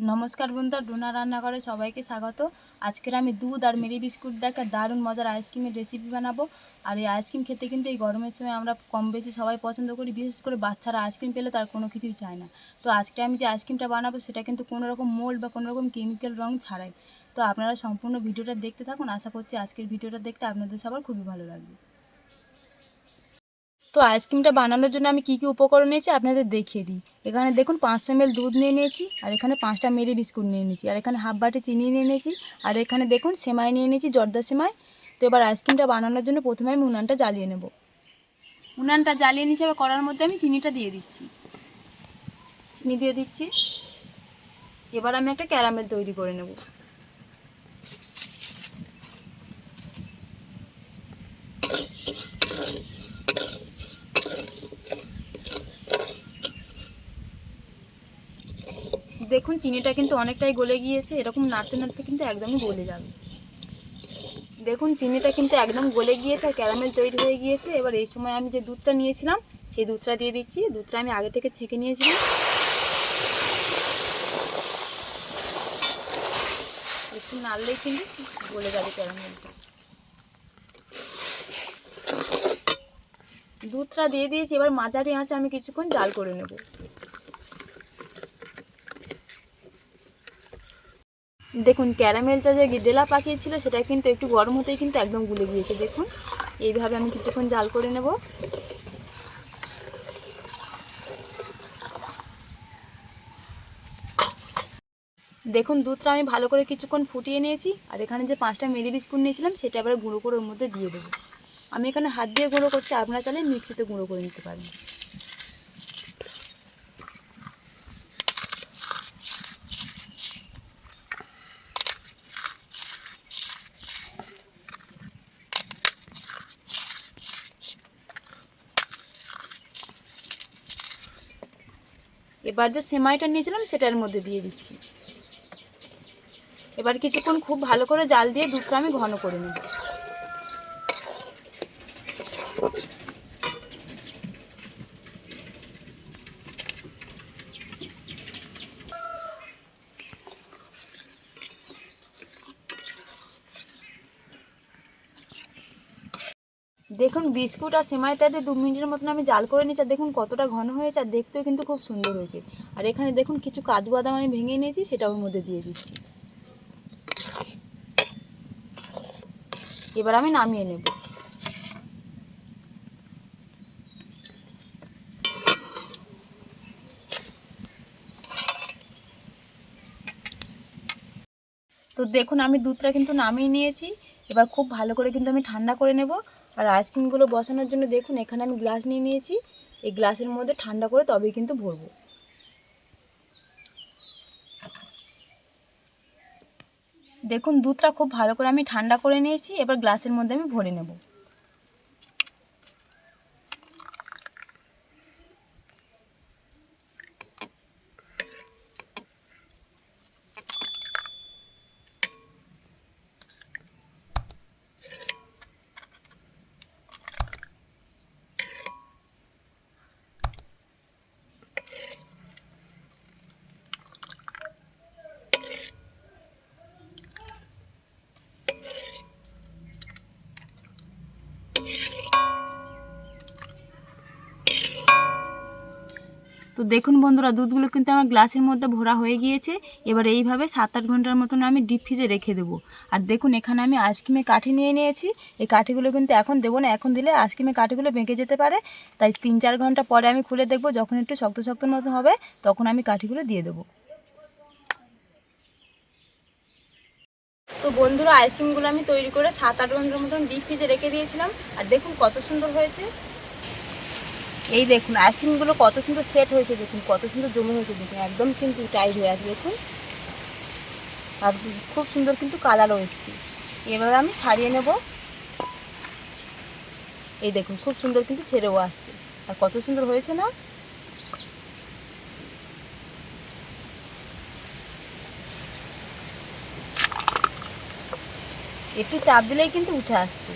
নমস্কার বন্ধুরা, ডোনা রান্নাঘরে সবাইকে স্বাগত। আজকের আমি দুধ আর মেরি বিস্কুট দিয়ে একটা দারুণ মজার আইসক্রিমের রেসিপি বানাবো। আর এই আইসক্রিম খেতে কিন্তু এই গরমের সময় আমরা কম বেশি সবাই পছন্দ করি, বিশেষ করে বাচ্চারা আইসক্রিম পেলে তার কোনো কিছুই চায় না। তো আজকে আমি যে আইসক্রিমটা বানাবো সেটা কিন্তু কোনো রকম মোল্ড বা কোনো রকম কেমিক্যাল রং ছাড়াই। তো আপনারা সম্পূর্ণ ভিডিওটা দেখতে থাকুন। আশা করছি আজকের ভিডিওটা দেখতে আপনাদের সবার খুবই ভালো লাগবে। তো আইসক্রিমটা বানানোর জন্য আমি কি কি উপকরণ নিয়েছি আপনাদের দেখিয়ে দিই। এখানে দেখুন 500 ml দুধ নিয়ে নিয়েছি, আর এখানে 5টা মেরি বিস্কুট নিয়ে নিয়েছি, আর এখানে হাফ বাটি চিনি নিয়ে নিয়েছি, আর এখানে দেখুন সেমাই নিয়ে নিয়েছি, জর্দা সেমাই। তো এবার আইসক্রিমটা বানানোর জন্য প্রথমে আমি উনানটা জ্বালিয়ে নেব। উনানটা জ্বালিয়ে নিচ্ছি, এবার কড়ার মধ্যে আমি চিনিটা দিয়ে দিচ্ছি। চিনি দিয়ে দিচ্ছি। এবার আমি একটা ক্যারামেল তৈরি করে নেব। দেখুন চিনিটা কিন্তু অনেকটাই গলে গিয়েছে, এরকম নাড়তে নাড়তে কিন্তু একদমই গলে যাবে। দেখুন চিনিটা কিন্তু একদম গলে গিয়েছে আর ক্যারামেল তৈরি হয়ে গিয়েছে। এবার এই সময় আমি যে দুধটা নিয়েছিলাম সেই দুধটা দিয়ে দিচ্ছি। দুধটা আমি আগে থেকে ছেঁকে নিয়েছিলাম। একটু নাড়লেই কিন্তু গলে যাবে ক্যারামেলটা। দুধটা দিয়ে দিয়েছি, এবার মাঝারি আঁচে আমি কিছুক্ষণ জাল করে নেব। দেখুন ক্যারামেলটা যে ডেলা পাকিয়েছিল সেটা কিন্তু একটু গরম হতেই কিন্তু একদম গুলে গিয়েছে। দেখুন এইভাবে আমি কিছুক্ষণ জাল করে নেব। দেখুন দুধটা আমি ভালো করে কিছুক্ষণ ফুটিয়ে নিয়েছি, আর এখানে যে 5টা মেরি বিস্কুট নিয়েছিলাম সেটা এবার গুঁড়ো করে ওর মধ্যে দিয়ে দেবো। আমি এখানে হাত দিয়ে গুঁড়ো করছি, আপনারা চাইলে মিক্সিতে গুঁড়ো করে নিতে পারেন। এবার যে সেমাইটা নিয়েছিলাম সেটার মধ্যে দিয়ে দিচ্ছি। এবার কিছুক্ষণ খুব ভালো করে জাল দিয়ে দুধটা আমি ঘন করে নেব। দেখুন বিস্কুট আর সেমাইটাতে 2 মিনিটের মতন আমি জাল করে নিচ্ছি। আর দেখুন কতটা ঘন হয়েছে, আর দেখতেও কিন্তু খুব সুন্দর হয়েছে। আর এখানে দেখুন কিছু কাজু বাদাম আমি ভেঙে নিয়েছি, সেটা ওর মধ্যে দিয়ে দিচ্ছি। এবার আমি নামিয়ে নেব। তো দেখুন আমি দুধটা কিন্তু নামিয়ে নিয়েছি। এবার খুব ভালো করে কিন্তু আমি ঠান্ডা করে নেব। আর আইসক্রিমগুলো বসানোর জন্য দেখুন এখানে আমি গ্লাস নিয়ে নিয়েছি। এই গ্লাসের মধ্যে ঠান্ডা করে তবেই কিন্তু ভরবো। দেখুন দুধটা খুব ভালো করে আমি ঠান্ডা করে নিয়েছি। এবার গ্লাসের মধ্যে আমি ভরে নেব। তো দেখুন বন্ধুরা দুধগুলো কিন্তু আমার গ্লাসের মধ্যে ভরা হয়ে গিয়েছে। এবার এইভাবে 7-8 ঘন্টার মতন আমি ডিপ ফ্রিজে রেখে দেবো। আর দেখুন এখানে আমি আইসক্রিমের কাঠি নিয়ে নিয়েছি। এই কাঠিগুলো কিন্তু এখন দেবো না, এখন দিলে আইসক্রিমের কাঠিগুলো বেঁকে যেতে পারে। তাই 3-4 ঘন্টা পরে আমি খুলে দেখবো, যখন একটু শক্ত শক্ত মতন হবে তখন আমি কাঠিগুলো দিয়ে দেবো। তো বন্ধুরা আইসক্রিমগুলো আমি তৈরি করে 7-8 ঘন্টার মতন ডিপ ফ্রিজে রেখে দিয়েছিলাম। আর দেখুন কত সুন্দর হয়েছে। এই দেখুন আইসক্রিমগুলো কত সুন্দর সেট হয়েছে, দেখুন কত সুন্দর জমে হয়েছে, দেখুন একদম কিন্তু টাইট হয়ে আছে দেখুন। আর খুব সুন্দর কিন্তু কালারও এসেছে। এবার আমি ছাড়িয়ে নেব। এই দেখুন খুব সুন্দর কিন্তু ছেড়েও আসছে। আর কত সুন্দর হয়েছে না। একটু চাপ দিলেই কিন্তু উঠে আসছে।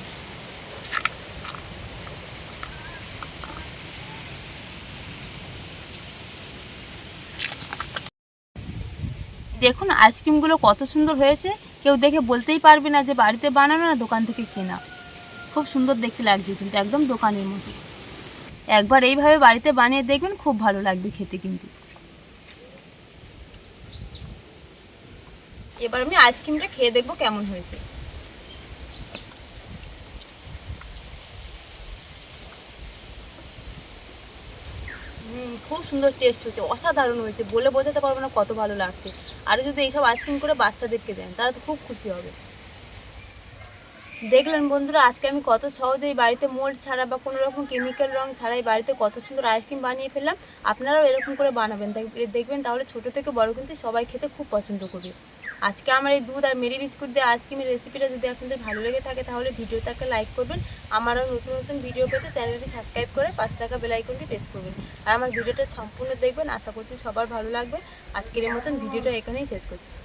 দেখুন আইসক্রিমগুলো কত সুন্দর হয়েছে, কেউ দেখে বলতেই পারবে না যে বাড়িতে বানানো না দোকান থেকে কেনা। খুব সুন্দর দেখতে লাগছে কিন্তু একদম দোকানের মতো। একবার এইভাবে বাড়িতে বানিয়ে দেখবেন, খুব ভালো লাগবে খেতে কিন্তু। এবার আমি আইসক্রিমটা খেয়ে দেখবো কেমন হয়েছে। খুব সুন্দর টেস্ট হয়েছে, অসাধারণ হয়েছে, বলে বোঝাতে পারবো না কত ভালো লাগছে। আর যদি এইসব আইসক্রিম করে বাচ্চাদেরকে দেন তারা তো খুব খুশি হবে। দেখলেন বন্ধুরা, আজকে আমি কত সহজেই বাড়িতে মোল্ড ছাড়া বা কোনো রকম কেমিক্যাল রং ছাড়াই বাড়িতে কত সুন্দর আইসক্রিম বানিয়ে ফেললাম। আপনারাও এরকম করে বানাবেন, দেখবেন তাহলে ছোট থেকে বড় কিন্তু সবাই খেতে খুব পছন্দ করবে। আজকে আমার এই দুধ আর মেরি বিস্কুট দিয়ে আইসক্রিমের রেসিপিটা যদি আপনাদের ভালো লেগে থাকে তাহলে ভিডিওটাকে লাইক করবেন। আমারও নতুন নতুন ভিডিও পেতে চ্যানেলটি সাবস্ক্রাইব করে পাশে থাকা বেল আইকনটি প্রেস করবেন। আর আমার ভিডিওটা সম্পূর্ণ দেখবেন, আশা করছি সবার ভালো লাগবে। আজকের মতন ভিডিওটা এখানেই শেষ করছি।